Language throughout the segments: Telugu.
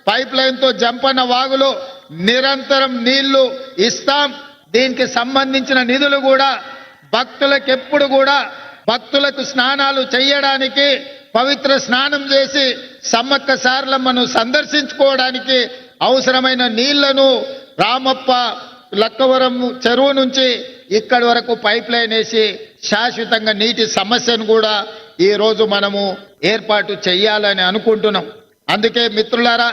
పైప్ లైన్ తో జంపన్న వాగులో నిరంతరం నీళ్లు ఇస్తాం. దీనికి సంబంధించిన నిధులు కూడా భక్తులకు ఎప్పుడు కూడా భక్తులకు స్నానాలు చేయడానికి, పవిత్ర స్నానం చేసి సమ్మక్క సారలమ్మను సందర్శించుకోవడానికి అవసరమైన నీళ్లను రామప్ప లక్కవరం చెరువు నుంచి ఇక్కడి వరకు పైప్ లైన్ వేసి శాశ్వతంగా నీటి సమస్యను కూడా ఈ రోజు మనము ఏర్పాటు చేయాలని అనుకుంటున్నాం. అందుకే మిత్రులారా,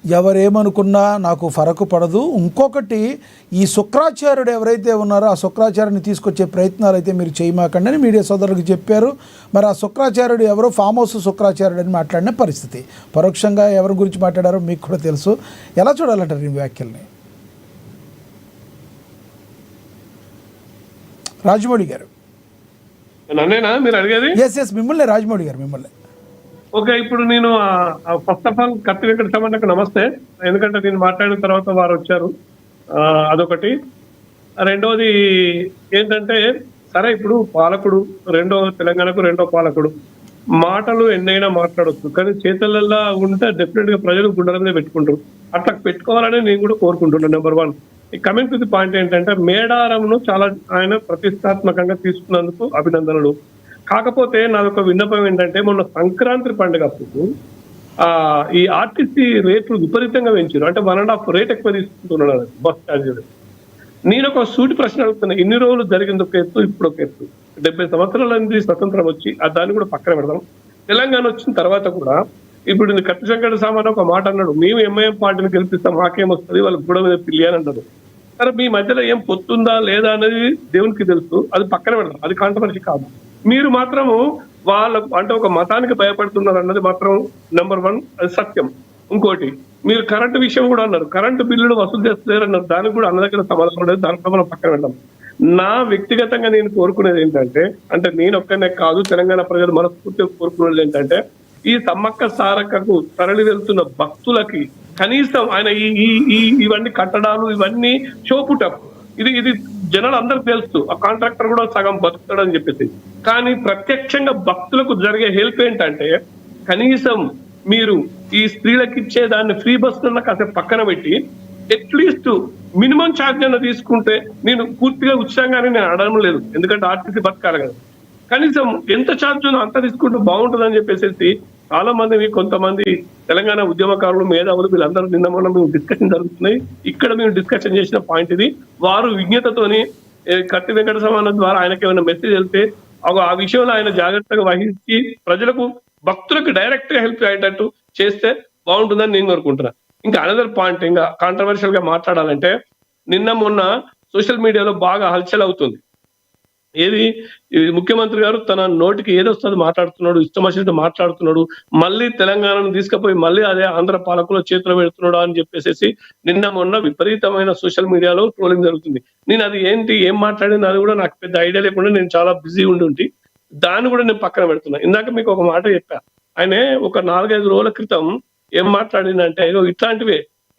ఎవరేమనుకున్నా నాకు ఫరకు పడదు. ఇంకొకటి, ఈ శుక్రాచార్యుడు ఎవరైతే ఉన్నారో ఆ శుక్రాచార్యుని తీసుకొచ్చే ప్రయత్నాలు అయితే మీరు చేయమాకండి అని మీడియా సోదరులకు చెప్పారు. మరి ఆ శుక్రాచార్యుడు ఎవరో ఫామ్ హౌస్ శుక్రాచార్యుడు అని మాట్లాడిన పరిస్థితి, పరోక్షంగా ఎవరి గురించి మాట్లాడారో మీకు కూడా తెలుసు. ఎలా చూడాలంటారు ఈ వ్యాఖ్యల్ని? రాజమౌళి గారు. మీరు అడిగేది? ఎస్ మిమ్మల్ని, రాజమౌళి గారు మిమ్మల్ని. ఓకే, ఇప్పుడు నేను ఫస్ట్ ఆఫ్ ఆల్ కత్తి వెంకటరమణకు నమస్తే. ఎందుకంటే నేను మాట్లాడిన తర్వాత వారు వచ్చారు, అదొకటి. రెండోది ఏంటంటే, సరే ఇప్పుడు పాలకుడు తెలంగాణకు రెండో పాలకుడు, మాటలు ఎన్నైనా మాట్లాడవచ్చు, కానీ చేతులలో ఉంటే డెఫినెట్ గా ప్రజలు గుండెల మీద పెట్టుకుంటారు. అట్లా పెట్టుకోవాలని నేను కూడా కోరుకుంటున్నాను. నెంబర్ 1. ఈ కమింగ్ టు ది పాయింట్ ఏంటంటే, మేడారంను చాలా ఆయన ప్రతిష్టాత్మకంగా తీసుకున్నందుకు అభినందనలు. కాకపోతే నాదొక విన్నపం ఏంటంటే, మొన్న సంక్రాంతి పండుగ అప్పుడు ఈ ఆర్టీసీ రేట్లు విపరీతంగా పెంచారు. అంటే 1.5 రేట్ ఎక్కువ తీసుకుంటున్నాడు బస్ ఛార్జీలు. నేను ఒక సూటి ప్రశ్న అడుగుతున్నా, ఇన్ని రోజులు జరిగింది ఒక ఎత్తు, ఇప్పుడు ఒక ఎత్తు. 70 సంవత్సరాల నుంచి స్వతంత్రం వచ్చి దాన్ని కూడా పక్కన పెడదాం. తెలంగాణ వచ్చిన తర్వాత కూడా ఇప్పుడు కత్తి వెంకట సామాన్ ఒక మాట అన్నాడు, మేము ఎంఐఎం పార్టీని గెలిపిస్తాం, మాకేమొస్తుంది, వాళ్ళకి కూడా మీద పిల్లి అని అంటారు. సరే, మీ మధ్యలో ఏం పొత్తుందా లేదా అనేది దేవునికి తెలుసు, అది పక్కన పెడదాం, అది కాంట్రవర్సీ కాదు. మీరు మాత్రము వాళ్ళకు అంటే ఒక మతానికి భయపడుతున్నారు అన్నది మాత్రం నెంబర్ 1, అది సత్యం. ఇంకోటి, మీరు కరెంటు విషయం కూడా అన్నారు, కరెంటు బిల్లులు వసూలు చేస్తలేరు అన్నారు, దానికి కూడా అన్న దగ్గర సమాధానం ఉండదు, దాంట్లో మనం పక్కన పెడదాం. నా వ్యక్తిగతంగా నేను కోరుకునేది ఏంటంటే, అంటే నేను ఒక్కనే కాదు, తెలంగాణ ప్రజలు మనస్ఫూర్తిగా కోరుకునేది ఏంటంటే, ఈ సమ్మక్క సారక్కకు తరలి వెళ్తున్న భక్తులకి కనీసం ఆయన ఇవన్నీ కట్టడాలు ఇవన్నీ షోపుటప్, ఇది జనాలు అందరికి తెలుసు, ఆ కాంట్రాక్టర్ కూడా సగం బతుకుతాడు అని చెప్పేసి. కానీ ప్రత్యక్షంగా భక్తులకు జరిగే హెల్ప్ ఏంటంటే, కనీసం మీరు ఈ స్త్రీలకు ఇచ్చే దాన్ని ఫ్రీ బస్ కాసేపు పక్కన పెట్టి అట్లీస్ట్ మినిమం ఛార్జ్ అన్న తీసుకుంటే, నేను పూర్తిగా ఉచితంగానే నేను అడగడం లేదు, ఎందుకంటే ఆర్టీసీ బతకాలి కదా, కనీసం ఎంత ఛార్జ్ ఉందో అంత తీసుకుంటే బాగుంటుందని చెప్పేసి చాలా మంది, కొంతమంది తెలంగాణ ఉద్యమకారులు, మేధావులు, వీళ్ళందరూ నిన్న మొన్న మేము డిస్కషన్ జరుగుతున్నాయి. ఇక్కడ మేము డిస్కషన్ చేసిన పాయింట్ ఇది. వారు విజ్ఞతతోని కత్తి వెంకట సమానం ద్వారా ఆయనకి ఏమైనా మెసేజ్ వెళ్తే ఆ విషయంలో ఆయన జాగ్రత్తగా వహించి ప్రజలకు, భక్తులకు డైరెక్ట్ గా హెల్ప్ అయ్యేటట్టు చేస్తే బాగుంటుందని నేను కోరుకుంటున్నాను. ఇంకా అనదర్ పాయింట్, ఇంకా కాంట్రవర్షియల్ గా మాట్లాడాలంటే, నిన్న మొన్న సోషల్ మీడియాలో బాగా హల్చల్ అవుతుంది. ఏది, ముఖ్యమంత్రి గారు తన నోటికి ఏదొస్తుంది మాట్లాడుతున్నాడు, ఇష్టం వచ్చినట్టు మాట్లాడుతున్నాడు, మళ్ళీ తెలంగాణను తీసుకుపోయి మళ్ళీ అదే ఆంధ్ర పాలకుల చేతిలో పెడుతున్నాడు అని చెప్పేసి నిన్న మొన్న విపరీతమైన సోషల్ మీడియాలో ట్రోలింగ్ జరుగుతుంది. నేను అది ఏంటి, ఏం మాట్లాడింది అది కూడా నాకు పెద్ద ఐడియా లేకుండా నేను చాలా బిజీ ఉండి దాన్ని కూడా నేను పక్కన పెడుతున్నా. ఇందాక మీకు ఒక మాట చెప్పా, ఆయన ఒక 4-5 రోజుల క్రితం ఏం మాట్లాడిందంటే,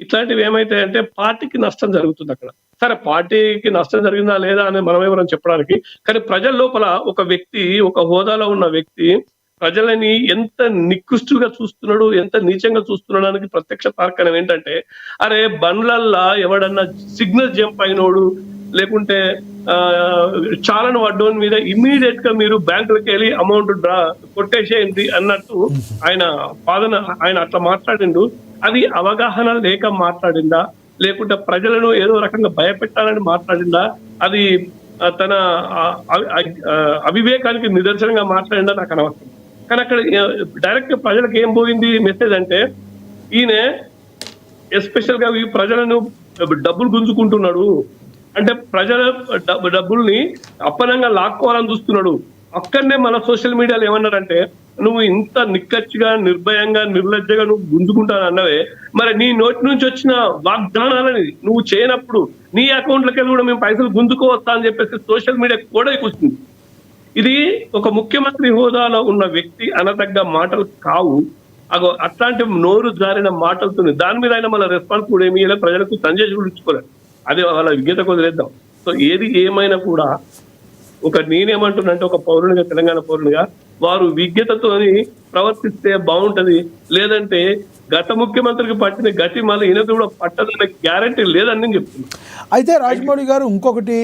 ఇట్లాంటివి ఏమైతాయంటే పార్టీకి నష్టం జరుగుతుంది అక్కడ. సరే, పార్టీకి నష్టం జరిగిందా లేదా అని మనం ఎవరైనా చెప్పడానికి, కానీ ప్రజల లోపల ఒక వ్యక్తి, ఒక హోదాలో ఉన్న వ్యక్తి ప్రజలని ఎంత నికృష్టుగా చూస్తున్నాడు, ఎంత నీచంగా చూస్తున్నాడానికి ప్రత్యక్ష తార్కాణం ఏంటంటే, అరే బండ్లల్లా ఎవడన్నా సిగ్నల్ జంప్ అయినోడు లేకుంటే చాలను వడ్డోన్ మీద ఇమ్మీడియట్ గా మీరు బ్యాంకులకు వెళ్ళి అమౌంట్ కొట్టేసేయండి అన్నట్టు ఆయన అట్లా మాట్లాడిండు. అది అవగాహన లేక మాట్లాడిందా, లేకుంటే ప్రజలను ఏదో రకంగా భయపెట్టాలని మాట్లాడిందా, అది తన అవివేకానికి నిదర్శనంగా మాట్లాడిందా నాకు అనవసరం. కానీ అక్కడ డైరెక్ట్ ప్రజలకు ఏం పోయింది మెసేజ్ అంటే, ఈయన ఎస్పెషల్ గా ఈ ప్రజలను డబ్బులు గుంజుకుంటున్నాడు, అంటే ప్రజల డబ్బుల్ని అప్పనంగా లాక్కోవాలని చూస్తున్నాడు. అక్కడనే మన సోషల్ మీడియాలో ఏమన్నారంటే, నువ్వు ఇంత నిక్కచ్చిగా, నిర్భయంగా, నిర్లజ్జగా నువ్వు గుంజుకుంటాను అన్నవే, మరి నీ నోటి నుంచి వచ్చిన వాగ్దానాలని నువ్వు చేయనప్పుడు నీ అకౌంట్లకి వెళ్ళి కూడా మేము పైసలు గుంజుకోవచ్చా అని చెప్పేసి సోషల్ మీడియా కూడా కూర్చుంది. ఇది ఒక ముఖ్యమంత్రి హోదాలో ఉన్న వ్యక్తి అనదగ్గ మాటలు కావు. అట్లాంటి నోరు జారిన మాటలుతుంది. దాని మీద ఆయన మన రెస్పాన్స్ కూడా ఏమి ప్రజలకు సంజయ్ కూడా ఇచ్చుకోలేదు. అదే వాళ్ళ విజ్ఞత వదిలేద్దాం. సో ఏది ఏమైనా కూడా నేనేమంటున్నా అంటే, ఒక పౌరునిగా, తెలంగాణ పౌరునిగా వారు విజ్ఞతతోని ప్రవర్తిస్తే బాగుంటది, లేదంటే గత ముఖ్యమంత్రికి పట్టిన గతి మళ్ళీ ఈయనతో కూడా పట్టదనే గ్యారంటీ లేదని నేను చెప్తున్నాను. అయితే రాజమౌళి గారు ఇంకొకటి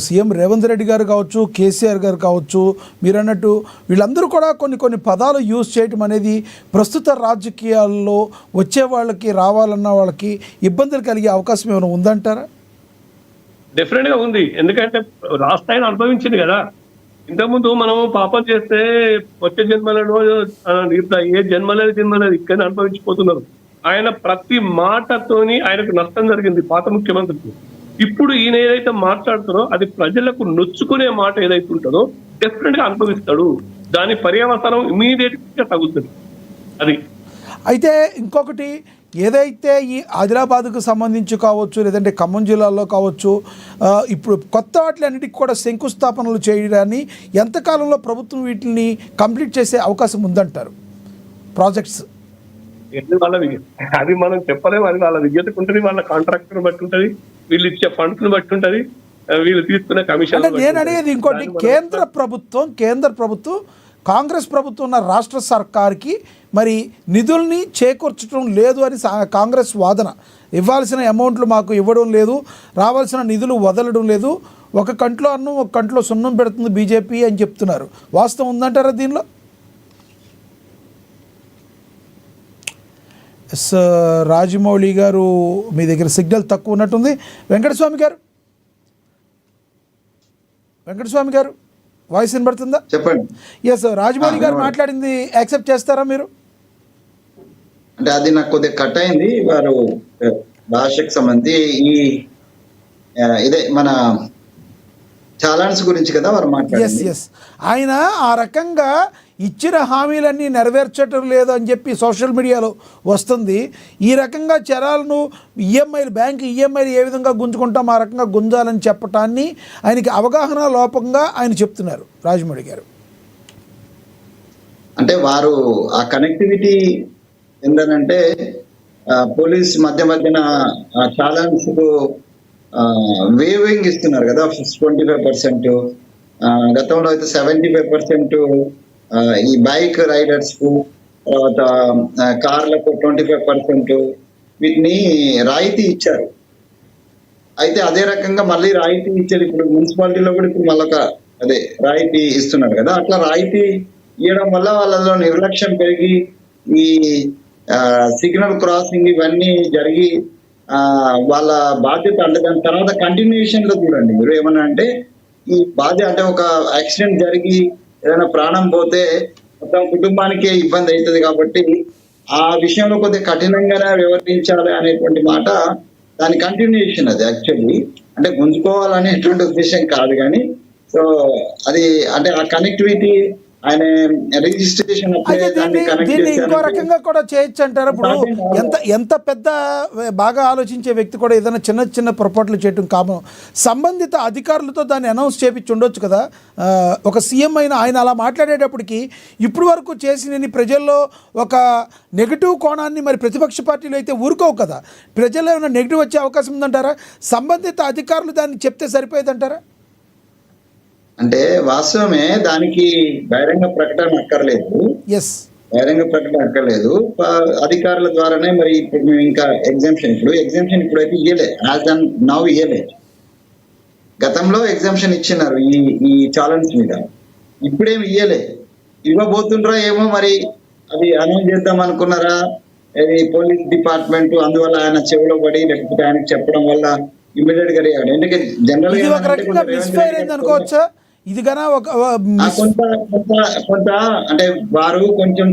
సీఎం రేవంత్ రెడ్డి గారు కావచ్చు, కేసీఆర్ గారు కావచ్చు, మీరు అన్నట్టు వీళ్ళందరూ కూడా కొన్ని పదాలు యూజ్ చేయటం అనేది ప్రస్తుత రాజకీయాల్లో వచ్చే వాళ్ళకి రావాలన్న వాళ్ళకి ఇబ్బందులు కలిగే అవకాశం ఏమైనా ఉందంటారా? డెఫినెట్ గా ఉంది. ఎందుకంటే రాష్ట్ర ఆయన అనుభవించింది కదా. ఇంతకుముందు మనం పాపం చేస్తే వచ్చే జన్మలను ఏ జన్మలేదు ఇక్కడ అనుభవించిపోతున్నారు. ఆయన ప్రతి మాటతోని ఆయనకు నష్టం జరిగింది పాత ముఖ్యమంత్రికి. ఇప్పుడు ఈయన ఏదైతే మాట్లాడుతారో అది ప్రజలకు నొచ్చుకునే మాట ఏదైతే ఉంటుందో డెఫినెట్ గా అనుభవిస్తాడు. దాని పర్యవసానం ఇమీడియట్ గా తగ్గుతుంది. అది అయితే ఇంకొకటి ఏదైతే ఈ ఆదిలాబాద్కు సంబంధించి కావచ్చు, లేదంటే ఖమ్మం జిల్లాలో కావచ్చు, ఇప్పుడు కొత్త వాటిలన్నిటికీ కూడా శంకుస్థాపనలు చేయడాన్ని ఎంతకాలంలో ప్రభుత్వం వీటిని కంప్లీట్ చేసే అవకాశం ఉందంటారు? ప్రాజెక్ట్స్ అది మనం చెప్పలేము. అది వాళ్ళ విజ్ఞతకు ఉంటుంది, వాళ్ళ కాంట్రాక్టర్ బట్టి ఉంటుంది, వీళ్ళు ఇచ్చే ఫండ్స్ ని బట్టి ఉంటుంది, వీళ్ళు తీసుకునే కమిషన్. నేను అనేది ఇంకోటి, కేంద్ర ప్రభుత్వం కాంగ్రెస్ ప్రభుత్వం ఉన్న రాష్ట్ర సర్కార్కి మరి నిధుల్ని చేకూర్చడం లేదు అని కాంగ్రెస్ వాదన. ఇవ్వాల్సిన అమౌంట్లు మాకు ఇవ్వడం లేదు, రావాల్సిన నిధులు వదలడం లేదు, ఒక కంట్లో అన్నం ఒక కంట్లో సున్నం పెడుతుంది బీజేపీ అని చెప్తున్నారు. వాస్తవం ఉందంటారా దీనిలో? ఎస్ రాజమౌళి గారు, మీ దగ్గర సిగ్నల్ తక్కువ ఉన్నట్టుంది. వెంకటస్వామి గారు వాయిస్ వినబడుతుందా? చెప్పండి. ఎస్ రాజమౌళి గారు మాట్లాడింది యాక్సెప్ట్ చేస్తారా మీరు? అంటే అది నాకు కొద్దిగా కట్ అయింది. వారు భాషకు సంబంధించి ఇదే మన ఛాలెంజ్ గురించి కదా వారు మాట్లాడారు. ఎస్ ఆయన ఆ రకంగా ఇచ్చిన హామీలన్నీ నెరవేర్చడం లేదు అని చెప్పి సోషల్ మీడియాలో వస్తుంది. ఈ రకంగా చరాలను బ్యాంకు ఈఎంఐలు ఏ విధంగా గుంజుకుంటాం ఆ రకంగా గుంజాలని చెప్పటాన్ని ఆయనకి అవగాహన లోపంగా ఆయన చెప్తున్నారు రాజమౌళి గారు. అంటే వారు ఆ కనెక్టివిటీ ఏంటంటే పోలీస్ మధ్యన ఛాలెంజ్ కు వేవింగ్ ఇస్తున్నారు కదా, 25%. గతంలో అయితే 75% ఈ బైక్ రైడర్స్ కు, తర్వాత కార్లకు 25% వీటిని రాయితీ ఇచ్చారు. అయితే అదే రకంగా మళ్ళీ రాయితీ ఇచ్చేది ఇప్పుడు మున్సిపాలిటీలో కూడా ఇప్పుడు మళ్ళొక అదే రాయితీ ఇస్తున్నారు కదా. అట్లా రాయితీ ఇవ్వడం వల్ల వాళ్ళలో నిర్లక్ష్యం పెరిగి ఈ సిగ్నల్ క్రాసింగ్ ఇవన్నీ జరిగి వాళ్ళ బాధ్యత అంటే దాని తర్వాత కంటిన్యూషన్ లో చూడండి మీరు ఏమన్నా అంటే ఈ బాధ్యత అంటే ఒక యాక్సిడెంట్ జరిగి ఏదైనా ప్రాణం పోతే మొత్తం కుటుంబానికే ఇబ్బంది అవుతుంది. కాబట్టి ఆ విషయంలో కొద్దిగా కఠినంగానే వ్యవహరించాలి అనేటువంటి మాట దాని కంటిన్యూషన్. అది యాక్చువల్లీ అంటే గుంజుకోవాలనేటువంటి ఉద్దేశం కాదు, కానీ సో అది అంటే ఆ కనెక్టివిటీ ఆయన రిజిస్ట్రేషన్ దీన్ని ఇంకో రకంగా కూడా చేయొచ్చు అంటారు. ఇప్పుడు ఎంత పెద్ద బాగా ఆలోచించే వ్యక్తి కూడా ఏదైనా చిన్న పొరపాట్లు చేయటం కామన్. సంబంధిత అధికారులతో దాన్ని అనౌన్స్ చేపించి ఉండొచ్చు కదా. ఒక సీఎం అయిన ఆయన అలా మాట్లాడేటప్పటికి ఇప్పుడు వరకు చేసిన ప్రజల్లో ఒక నెగిటివ్ కోణాన్ని మరి ప్రతిపక్ష పార్టీలు అయితే ఊరుకోవు కదా. ప్రజల్లో ఏమైనా నెగిటివ్ వచ్చే అవకాశం ఉందంటారా? సంబంధిత అధికారులు దాన్ని చెప్తే సరిపోయేదంటారా? అంటే వాస్తవమే, దానికి బహిరంగ ప్రకటన అక్కర్లేదు. బహిరంగ ప్రకటన అక్కర్లేదు, అధికారుల ద్వారానే. మరి ఇప్పుడు మేము ఇంకా ఎగ్జామ్షన్ ఇప్పుడైతే ఇయ్యలే, యాజ్ అన్ నౌ ఇయ్యలే. గతంలో ఎగ్జామ్షన్ ఇచ్చినారు ఈ ఛాలెంజ్ మీద, ఇప్పుడేమి ఇయ్యలే. ఇవ్వబోతుండ్రా ఏమో మరి, అది అనౌన్స్ చేద్దాం అనుకున్నారా అది పోలీస్ డిపార్ట్మెంట్, అందువల్ల ఆయన చెవిలో పడి లేకపోతే ఆయనకు చెప్పడం వల్ల ఇమ్మీడియట్ గా రియాక్ట్. ఎందుకంటే జనరల్ గా ఇది కన్నా ఒక కొంత అంటే వారు కొంచెం